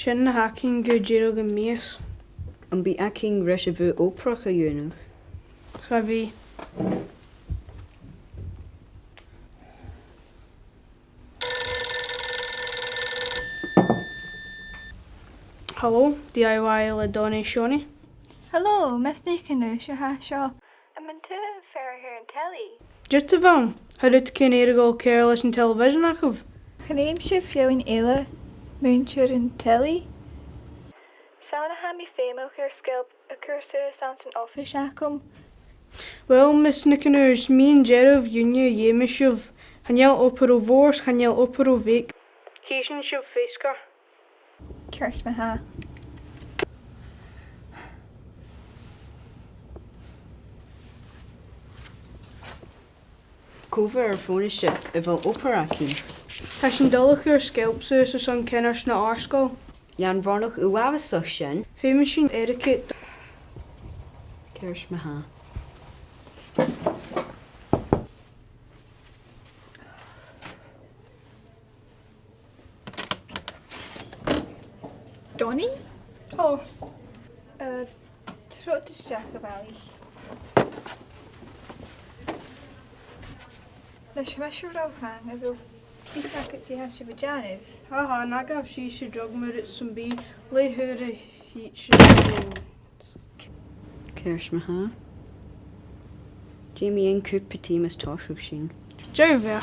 Sin na hacking go Gerald and Mace. An bí acing reis a bhú óprach a dúnach. Chavi. Hello, DIY le Donnie and Seonaidh. Hello, Miss Deaconu, seo. I'm into fair here in telly. Just a bhain, how did cén go careless in television achov? Chanéim sé Fheum éile, múntir in telly, Sound ha mi Fheum here skilp a cursu sounds an office. Fishacum, Well, Miss Nicanors, me and Gerald Junia Yemishov, Hanyel opero vors, Hanyel opero vek. Kishin shov fisker. Kersmaha. Cóbhar ar fónaiste a bhfuil ópera acing. Hashin dullach scalpsus so son kenners na arsco. Jan bharnach uavasach sin, Famous etiquette. Ceirs maha. Donnie? Oh, Trotis Jacobali. Leis meisiú ráhang a bhfuil bísacat dí has a Janib. haha, nagav she should drug it some be lay her a heat Ceirs maha. Jamie and cúpa tímas táisiú sin. Joe ver.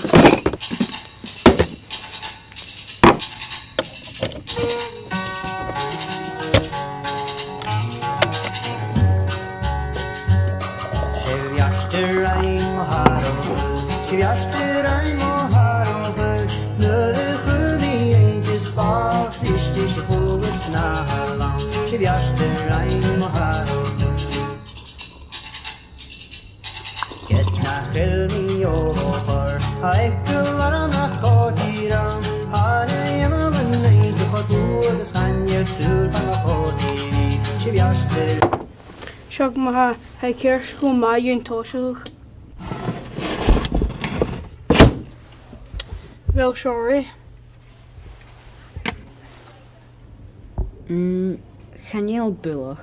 Shog maha, hai kers go ma yun toshug. Wel sorry. Chanéal bulach.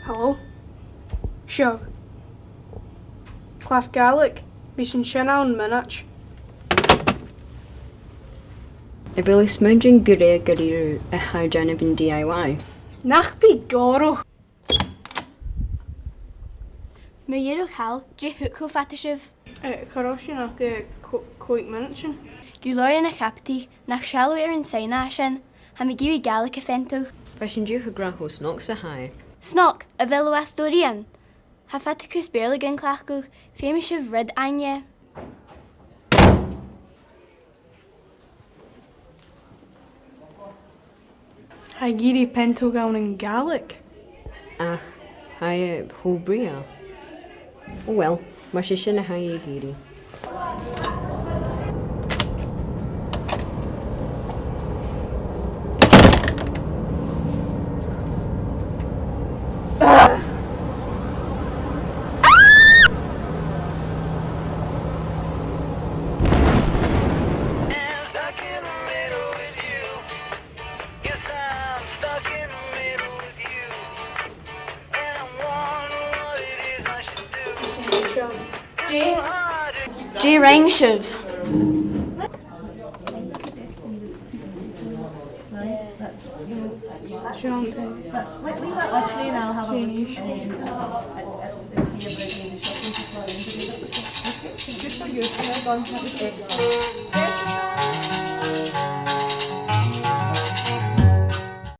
Hello? Shog. Class Gaelic, Bishan Shannon Minach. A bhfuil is smudging gure garir a how Janib in DIY. Nach be goro. Muyero Hal, J Hook Fatishiv. Karoshina, quick minachin. Gulorian a capti, nach shallow in Sainashin, Hamigiri Gallic offento. Fashion dú a grachos knox a high. Snock, a velo Astorian. Hafaticus barely gun clacko, famous of red anya. Hagiri Pentogown in Gaelic. Ach, hai hobria. Oh well, mar sé sin a hai géri. J Rangshiv. Just for you,